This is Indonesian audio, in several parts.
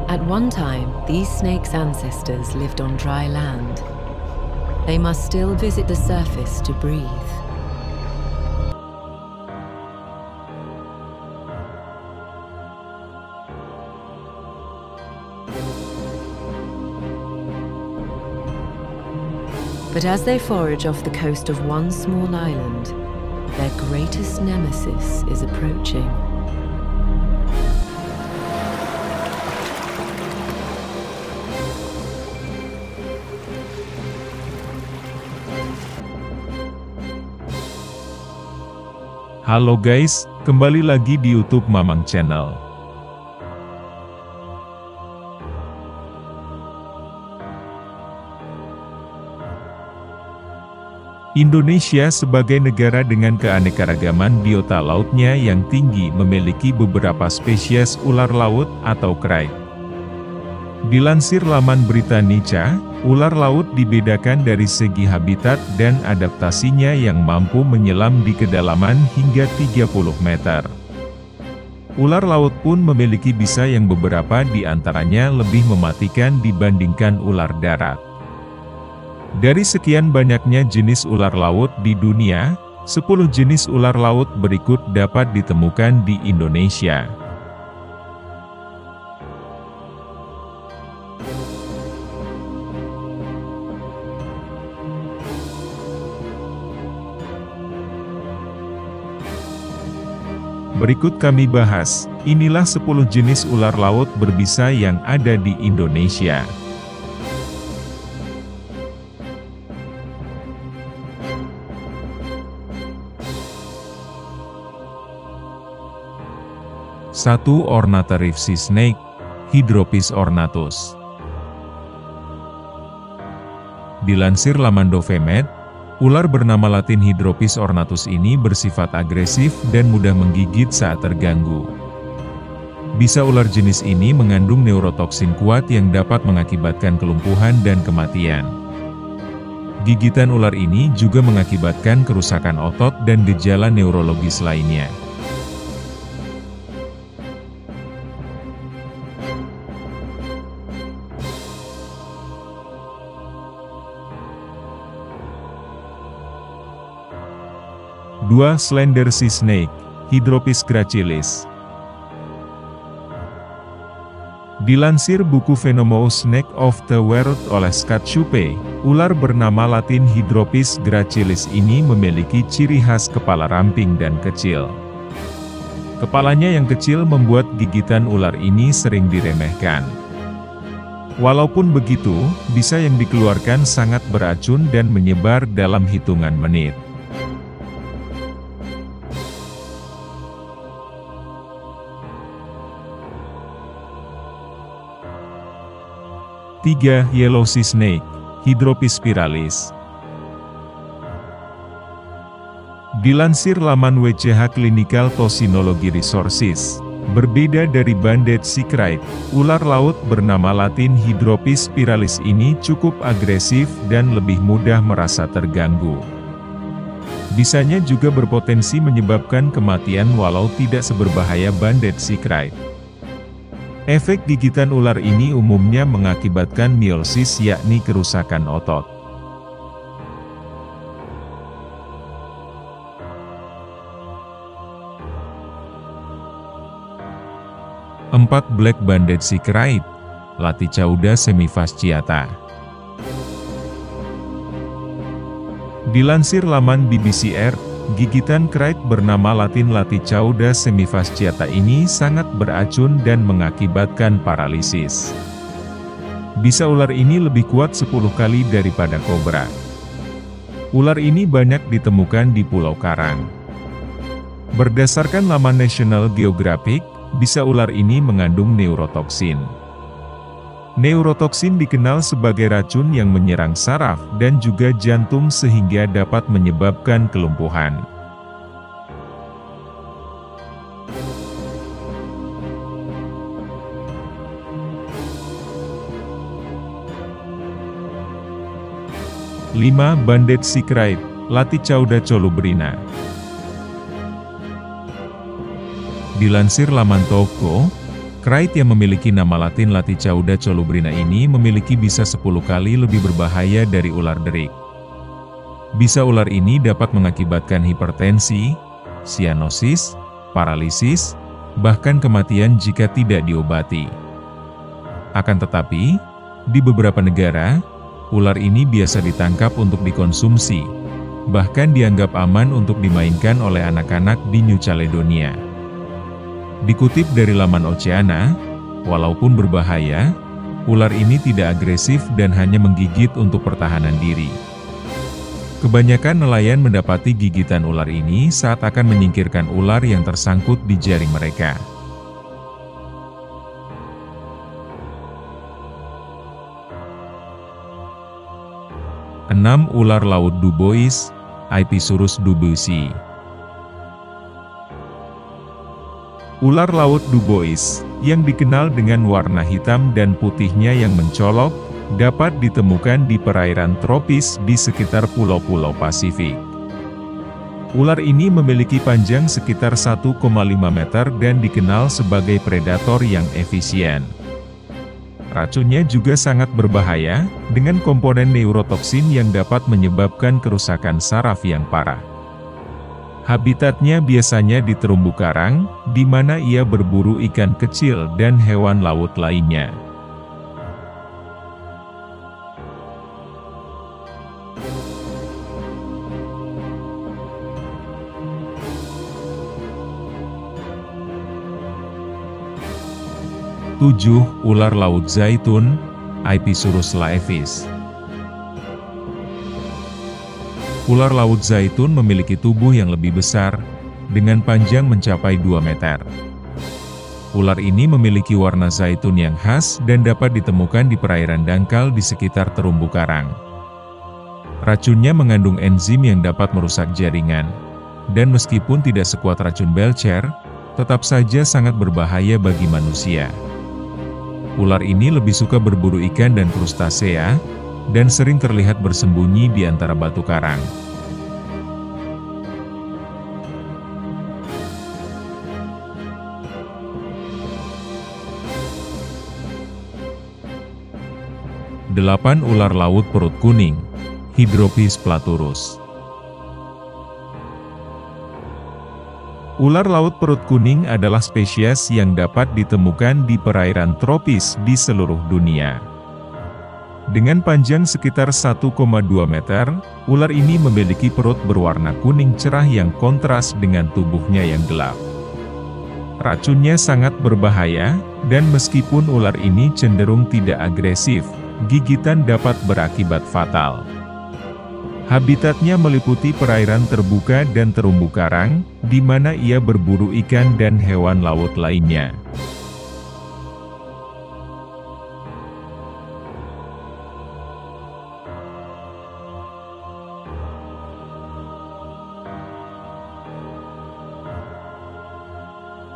At one time, these snakes' ancestors lived on dry land. They must still visit the surface to breathe. But as they forage off the coast of one small island, their greatest nemesis is approaching. Halo guys, kembali lagi di YouTube Mamang Channel. Indonesia sebagai negara dengan keanekaragaman biota lautnya yang tinggi memiliki beberapa spesies ular laut atau krait. Dilansir laman berita Nica, ular laut dibedakan dari segi habitat dan adaptasinya yang mampu menyelam di kedalaman hingga 30 meter. Ular laut pun memiliki bisa yang beberapa di antaranya lebih mematikan dibandingkan ular darat. Dari sekian banyaknya jenis ular laut di dunia, 10 jenis ular laut berikut dapat ditemukan di Indonesia. Berikut kami bahas, inilah 10 jenis ular laut berbisa yang ada di Indonesia. Satu, Ornata reef sea snake, Hydropis ornatus. Dilansir laman Dovemed, ular bernama Latin Hydropis ornatus ini bersifat agresif dan mudah menggigit saat terganggu. Bisa ular jenis ini mengandung neurotoksin kuat yang dapat mengakibatkan kelumpuhan dan kematian. Gigitan ular ini juga mengakibatkan kerusakan otot dan gejala neurologis lainnya. Dua, Slender sea snake, Hydropis gracilis. Dilansir buku Venomous Snake of the World oleh Scott Shupe, ular bernama Latin Hydropis gracilis ini memiliki ciri khas kepala ramping dan kecil. Kepalanya yang kecil membuat gigitan ular ini sering diremehkan. Walaupun begitu, bisa yang dikeluarkan sangat beracun dan menyebar dalam hitungan menit. 3. Yellow sea snake, Hydropis spiralis. Dilansir laman WCH Clinical Toxinology Resources, berbeda dari banded sea krait, ular laut bernama Latin Hydropis spiralis ini cukup agresif dan lebih mudah merasa terganggu. Bisanya juga berpotensi menyebabkan kematian walau tidak seberbahaya banded sea krait. Efek gigitan ular ini umumnya mengakibatkan miosis yakni kerusakan otot. 4. Black banded sea krait, Laticauda semifasciata. Dilansir laman BBC Earth, gigitan krait bernama Latin Laticauda semifasciata ini sangat beracun dan mengakibatkan paralisis. Bisa ular ini lebih kuat 10 kali daripada kobra. Ular ini banyak ditemukan di Pulau Karang. Berdasarkan laman National Geographic, bisa ular ini mengandung neurotoksin. Neurotoksin dikenal sebagai racun yang menyerang saraf dan juga jantung sehingga dapat menyebabkan kelumpuhan. Lima, banded sea krait, Laticauda colubrina. Dilansir laman Toko, Krait yang memiliki nama latin Laticauda colubrina ini memiliki bisa 10 kali lebih berbahaya dari ular derik. Bisa ular ini dapat mengakibatkan hipertensi, sianosis, paralisis, bahkan kematian jika tidak diobati. Akan tetapi, di beberapa negara, ular ini biasa ditangkap untuk dikonsumsi, bahkan dianggap aman untuk dimainkan oleh anak-anak di New Caledonia. Dikutip dari laman Oceana, walaupun berbahaya, ular ini tidak agresif dan hanya menggigit untuk pertahanan diri. Kebanyakan nelayan mendapati gigitan ular ini saat akan menyingkirkan ular yang tersangkut di jaring mereka. Enam, ular laut Dubois, Ipisurus duboisi. Ular laut Dubois, yang dikenal dengan warna hitam dan putihnya yang mencolok, dapat ditemukan di perairan tropis di sekitar pulau-pulau Pasifik. Ular ini memiliki panjang sekitar 1,5 meter dan dikenal sebagai predator yang efisien. Racunnya juga sangat berbahaya, dengan komponen neurotoksin yang dapat menyebabkan kerusakan saraf yang parah. Habitatnya biasanya di terumbu karang, di mana ia berburu ikan kecil dan hewan laut lainnya. Tujuh, ular laut zaitun, Ipisurus laevis. Ular laut zaitun memiliki tubuh yang lebih besar, dengan panjang mencapai 2 meter. Ular ini memiliki warna zaitun yang khas dan dapat ditemukan di perairan dangkal di sekitar terumbu karang. Racunnya mengandung enzim yang dapat merusak jaringan, dan meskipun tidak sekuat racun Belcher, tetap saja sangat berbahaya bagi manusia. Ular ini lebih suka berburu ikan dan krustasea, dan sering terlihat bersembunyi di antara batu karang. Delapan, ular laut perut kuning, Hydropis platurus. Ular laut perut kuning adalah spesies yang dapat ditemukan di perairan tropis di seluruh dunia. Dengan panjang sekitar 1,2 meter, ular ini memiliki perut berwarna kuning cerah yang kontras dengan tubuhnya yang gelap. Racunnya sangat berbahaya, dan meskipun ular ini cenderung tidak agresif, gigitan dapat berakibat fatal. Habitatnya meliputi perairan terbuka dan terumbu karang, di mana ia berburu ikan dan hewan laut lainnya.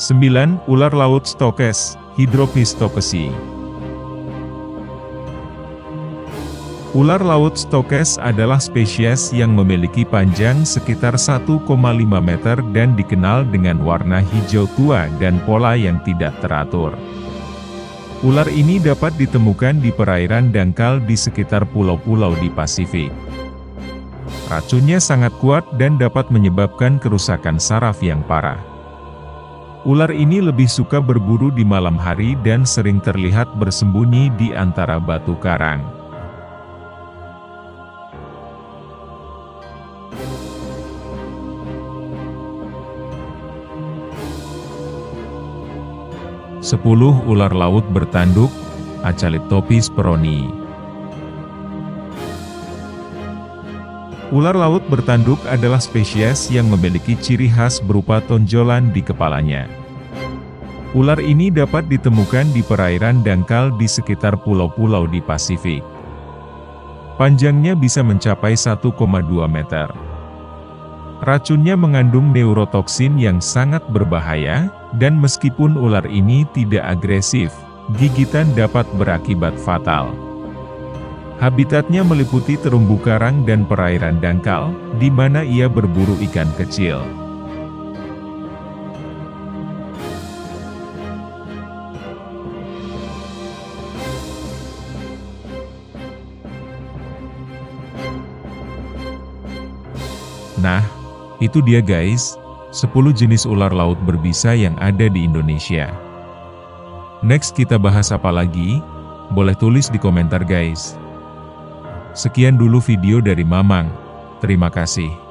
Sembilan, ular laut Stokes, Hydropis stokesi. Ular laut Stokes adalah spesies yang memiliki panjang sekitar 1,5 meter dan dikenal dengan warna hijau tua dan pola yang tidak teratur. Ular ini dapat ditemukan di perairan dangkal di sekitar pulau-pulau di Pasifik. Racunnya sangat kuat dan dapat menyebabkan kerusakan saraf yang parah. Ular ini lebih suka berburu di malam hari dan sering terlihat bersembunyi di antara batu karang. Sepuluh, ular laut bertanduk, Achaliptopis peroni. Ular laut bertanduk adalah spesies yang memiliki ciri khas berupa tonjolan di kepalanya. Ular ini dapat ditemukan di perairan dangkal di sekitar pulau-pulau di Pasifik. Panjangnya bisa mencapai 1,2 meter. Racunnya mengandung neurotoksin yang sangat berbahaya, dan meskipun ular ini tidak agresif, gigitan dapat berakibat fatal. Habitatnya meliputi terumbu karang dan perairan dangkal, di mana ia berburu ikan kecil. Nah, itu dia guys, 10 jenis ular laut berbisa yang ada di Indonesia. Next kita bahas apa lagi? Boleh tulis di komentar guys. Sekian dulu video dari Mamang. Terima kasih.